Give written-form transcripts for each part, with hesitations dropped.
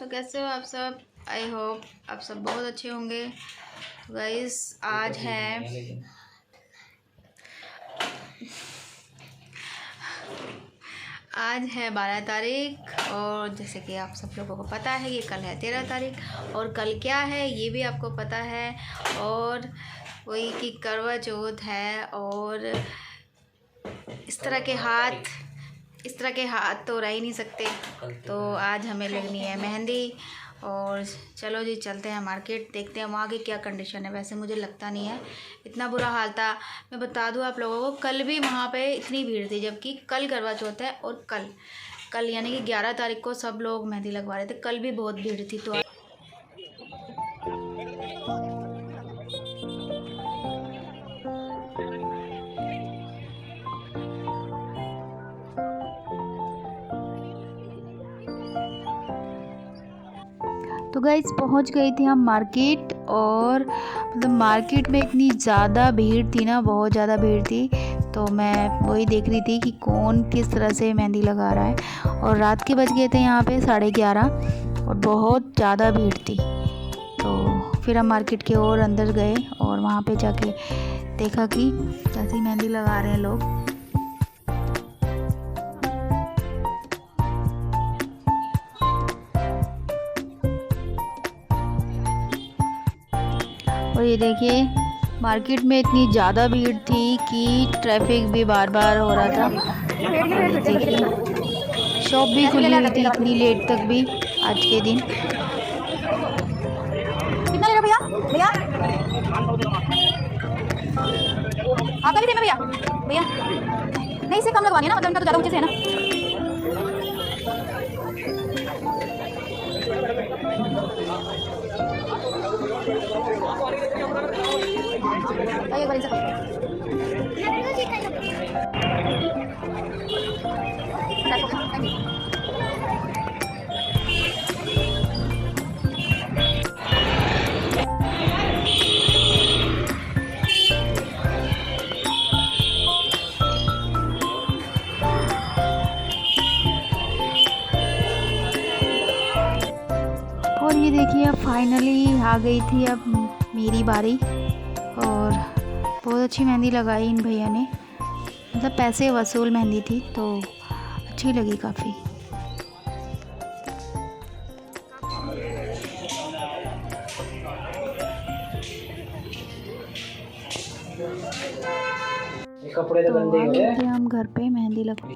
कैसे हो आप सब। आई होप आप सब बहुत अच्छे होंगे। तो गाइस आज है 12 तारीख और जैसे कि आप सब लोगों को पता है कि कल है 13 तारीख और कल क्या है ये भी आपको पता है। और वही कि करवा चौथ है और इस तरह के हाथ तो रह ही नहीं सकते। तो आज हमें लगनी है मेहंदी और चलो जी चलते हैं मार्केट, देखते हैं वहाँ की क्या कंडीशन है। वैसे मुझे लगता नहीं है इतना बुरा हाल था। मैं बता दूँ आप लोगों को, कल भी वहाँ पे इतनी भीड़ थी, जबकि कल करवा चौथ है और कल यानी कि 11 तारीख को सब लोग मेहंदी लगवा रहे थे। कल भी बहुत भीड़ थी। तो गाइस पहुंच गई थी हम मार्केट और मतलब मार्केट में इतनी ज़्यादा भीड़ थी ना, बहुत ज़्यादा भीड़ थी। तो मैं वही देख रही थी कि कौन किस तरह से मेहंदी लगा रहा है। और रात के बज गए थे यहाँ पे 11:30 और बहुत ज़्यादा भीड़ थी। तो फिर हम मार्केट के और अंदर गए और वहाँ पे जाके देखा कि कैसी मेहंदी लगा रहे हैं लोग। और ये देखिए मार्केट में इतनी ज़्यादा भीड़ थी कि ट्रैफिक भी बार बार हो रहा था। देखिए शॉप भी खुली हुई थी इतनी लेट तक भी आज के दिन। कितना ले रहे हो भैया? भैया आपका भी देना भैया। भैया नहीं, इसे कम लगवानी है ना, मतलब इनका तो ज़्यादा ऊंचे से है ना। एक बार इनसे और ये देखिए अब फाइनली आ गई थी अब मेरी बारी। और बहुत अच्छी मेहंदी लगाई इन भैया ने, मतलब पैसे वसूल मेहंदी थी तो अच्छी लगी काफ़ी। कपड़े तो गंदे हो गए। हम घर पे मेहंदी लगा। तो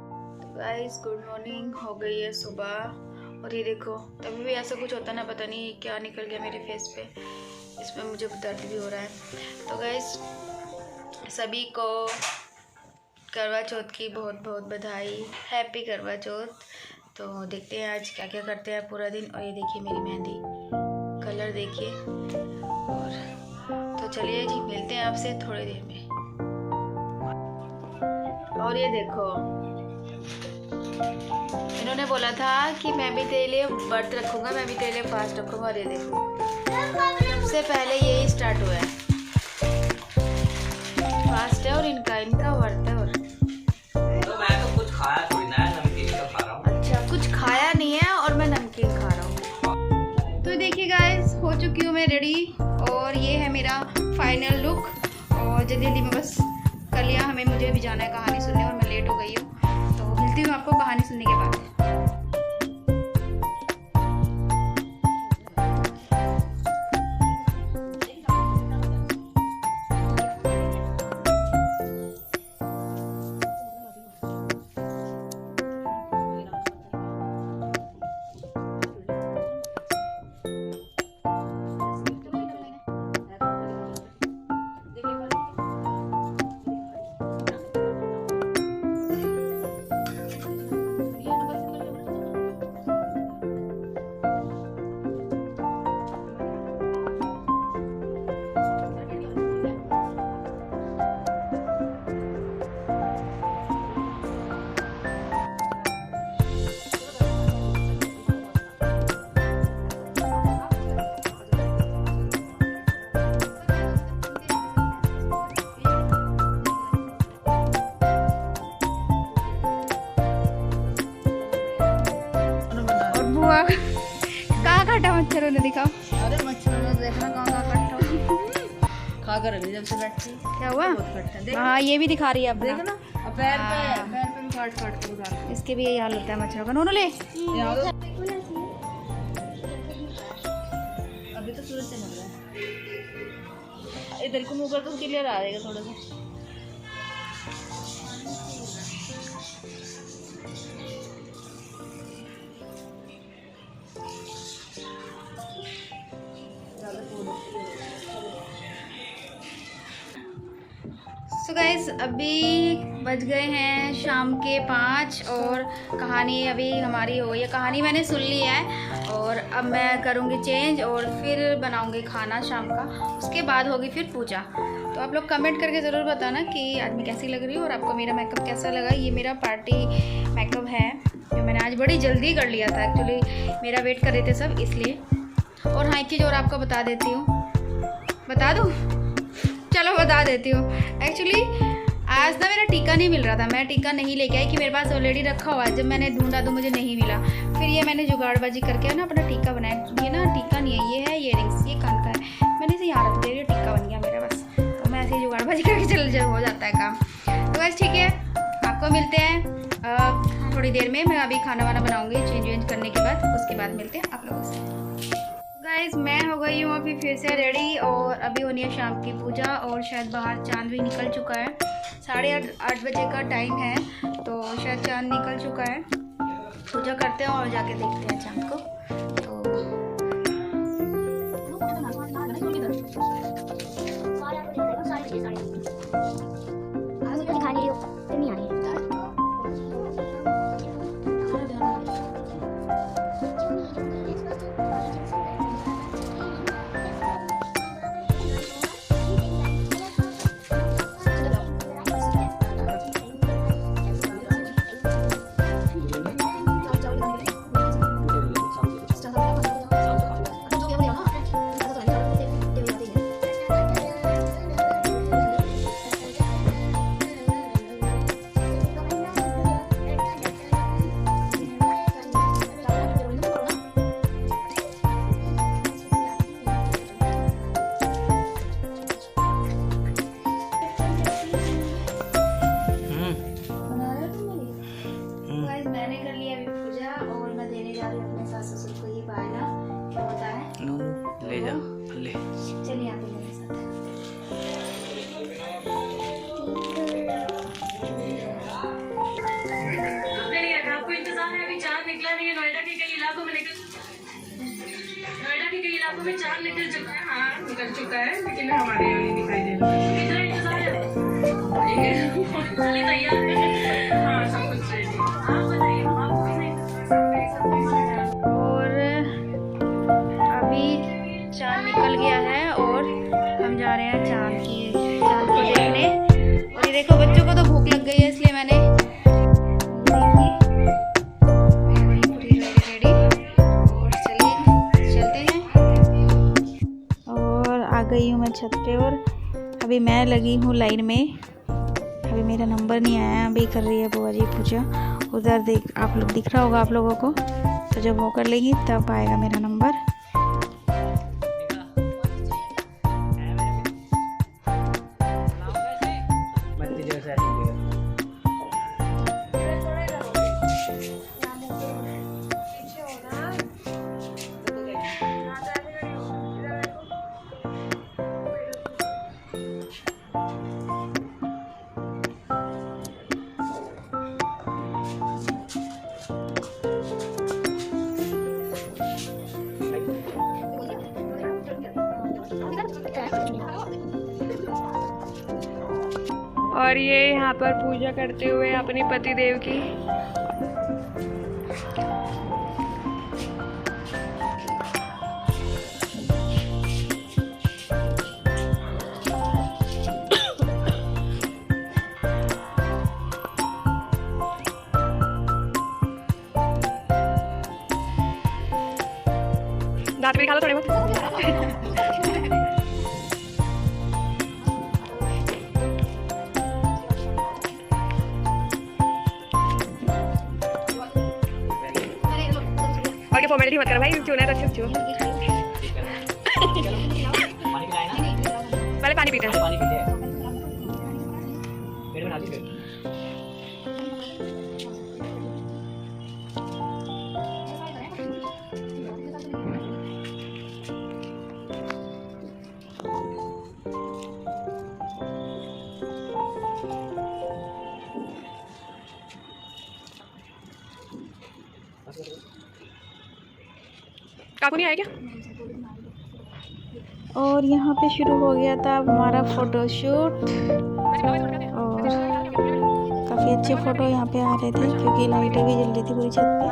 गाइस गुड मॉर्निंग, हो गई है सुबह। और ये देखो तभी भी ऐसा कुछ होता ना, पता नहीं क्या निकल गया मेरे फेस पे, इसमें मुझे दर्द भी हो रहा है। तो गाइस सभी को करवा चौथ की बहुत बहुत बधाई, हैप्पी करवा चौथ। तो देखते हैं आज क्या क्या करते हैं पूरा दिन। और ये देखिए मेरी मेहंदी, कलर देखिए। और तो चलिए जी मिलते हैं आपसे थोड़ी देर में। और ये देखो इन्होंने बोला था कि मैं भी तेरे लिए व्रत रखूंगा, मैं भी तेरे लिए फास्ट रखूंगा। और ये देखो सबसे पहले यही स्टार्ट हुआ है, फास्ट है और इनका व्रत है। और तो मैं तो कुछ खाया थोड़ी ना, नमकीन तो खा रहा हूँ। अच्छा कुछ खाया नहीं है और मैं नमकीन खा रहा हूँ। तो देखिए गाइस हो चुकी हूँ मैं रेडी और ये है मेरा फाइनल लुक। और जल्दी जल्दी में बस कर लिया, मुझे भी जाना है कहानी सुनने और मैं लेट हो गई हूँ। तो मिलती हूँ आपको कहानी सुनने के बाद। मच्छर उन्हें दिखाओ। अरे मच्छर ने देखना कहाँ कट्टा खा कर अभी जब से बैठी। क्या हुआ? देख हाँ ये भी दिखा रही है अपना। देखना अब पैर पे भी काट काट के उतार। इसके भी यही हाल होता है मच्छरों का। नोनू ले। अभी तो सूरज चमक रहा है। इधर को मुँह कर तो क्लियर आ जाएगा थोड़ा सा। सो गाइस अभी बज गए हैं शाम के 5 और कहानी अभी हमारी हो गई है। कहानी मैंने सुन ली है और अब मैं करूँगी चेंज और फिर बनाऊँगी खाना शाम का। उसके बाद होगी फिर पूजा। तो आप लोग कमेंट करके ज़रूर बताना कि आज मैं कैसी लग रही हूँ और आपको मेरा मेकअप कैसा लगा। ये मेरा पार्टी मेकअप है जो मैंने आज बड़ी जल्दी कर लिया था। एक्चुअली मेरा वेट कर रहे थे सब इसलिए। और हाँ एक चीज़ और आपको बता देती हूँ। बता दूँ? चलो बता देती हूँ। एक्चुअली आज ना मेरा टीका नहीं मिल रहा था। मैं टीका नहीं लेके आई कि मेरे पास ऑलरेडी रखा हुआ है। जब मैंने ढूंढा तो मुझे नहीं मिला। फिर ये मैंने जुगाड़बाजी करके ना अपना टीका बनाया। ये ना टीका नहीं है, ये है इयररिंग्स। ये कान का है। मैंने इसे यहाँ रख दिया, ये टीका बन गया मेरा बस। तो मैं ऐसे ही जुगाड़बाजी करके चल हो जाता है काम। तो बस ठीक है, आपको मिलते हैं थोड़ी देर में। मैं अभी खाना वाना बनाऊँगी चेंज वेंज करने के बाद। उसके बाद मिलते हैं आप लोगों से। गाइस मैं हो गई हूँ अभी फिर से रेडी और अभी होनी है शाम की पूजा और शायद बाहर चांद भी निकल चुका है। 8:30 बजे का टाइम है तो शायद चांद निकल चुका है। पूजा करते हैं और जाके देखते हैं चांद को। ले जा ले। चलिए आप मेरे साथ। आपको इंतजार है, अभी चांद निकला नहीं है। नोएडा के कई इलाकों में चांद निकल चुका है। हाँ निकल चुका है लेकिन हमारे यहाँ नहीं दिखाई दे रहा। कितना इंतजार है? तैयार है। हाँ सब कुछ रेडी। आप बताइए और अभी चांद निकल गया है और हम जा रहे हैं चांद को देखने। और ये देखो बच्चों को तो भूख लग गई है इसलिए मैंने पूरी रेडी और चलिए चलते हैं। और आ गई हूँ मैं छत पे और अभी मैं लगी हूँ लाइन में। अभी मेरा नंबर नहीं आया। अभी कर रही है बुआ जी पूजा। उधर देख आप लोग दिख रहा होगा आप लोगों को। तो जब वो कर लेगी तब आएगा मेरा नंबर। और ये यहाँ पर पूजा करते हुए अपने पति देव की। दांत भी खा लो थोड़े बहुत। और क्या फॉर्मेलिटी मत कर भाई, चूना है तो अच्छे से चून। पानी पिलाए ना, पहले पानी पीते हैं। पानी पीते हैं, पेट में डाली फिर। काकू नहीं आया क्या? और यहाँ पे शुरू हो गया था हमारा फ़ोटोशूट और काफ़ी अच्छे फ़ोटो यहाँ पे आ रहे थे क्योंकि लाइटें भी जल रही थी पूरी छत पे।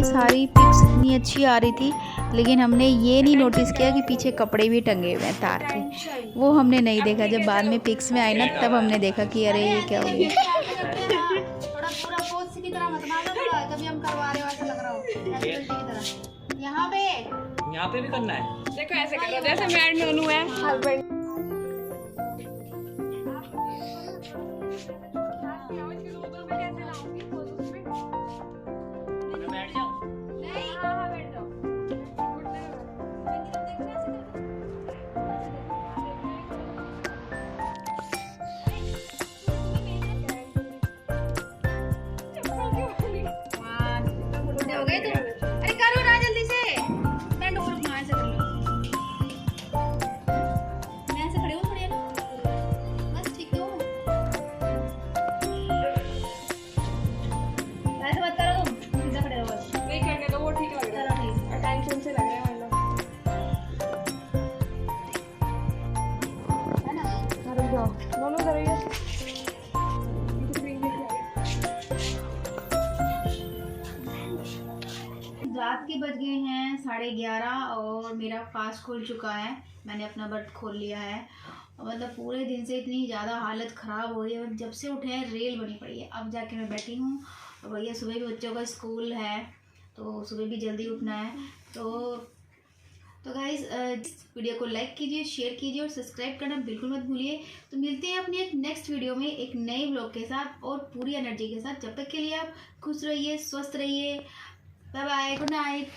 सारी पिक्स इतनी अच्छी आ रही थी, लेकिन हमने ये नहीं नोटिस किया कि पीछे कपड़े भी टंगे हुए हैं तार के। वो हमने नहीं देखा, जब बाद में पिक्स में आए ना तब हमने देखा कि अरे ये क्या हो गया। थोड़ा पूरा पोस्ट की तरह मत मारो, थोड़ा तभी हम करवा रहे हो ऐसा लग रहा हो एक्टिविटी की तरह। यहाँ पे भी करना है। देखो ऐसे करो जैसे मैं एंड नोनू है हस्बैंड। बैठ जाओ। हो गए तुम? अरे करो ना जल्दी से। मैं डोर घुमा से कर लो। मैं ऐसे खड़े हूँ थोड़ी ना। बस ठीक हो। ऐसे मत करो तुम, सीधा खड़े रहो बस। नहीं करने दो, वो ठीक लग रहा है। चलो ठीक, टेंशन से लग रहे हैं हम लोग। है ना? रुक जाओ, दोनों इधर आइए। रात के बज गए हैं 11:30 और मेरा फास्ट खुल चुका है। मैंने अपना व्रत खोल लिया है और मतलब पूरे दिन से इतनी ज़्यादा हालत ख़राब हो रही है, जब से उठे हैं रेल बनी पड़ी है। अब जाके मैं बैठी हूँ और भैया सुबह भी बच्चों का स्कूल है तो सुबह भी जल्दी उठना है। तो गाइज़ वीडियो को लाइक कीजिए, शेयर कीजिए और सब्सक्राइब करना बिल्कुल मत भूलिए। तो मिलते हैं अपनी एक नेक्स्ट वीडियो में एक नए व्लॉग के साथ और पूरी एनर्जी के साथ। जब तक के लिए आप खुश रहिए, स्वस्थ रहिए। Bye bye, good night.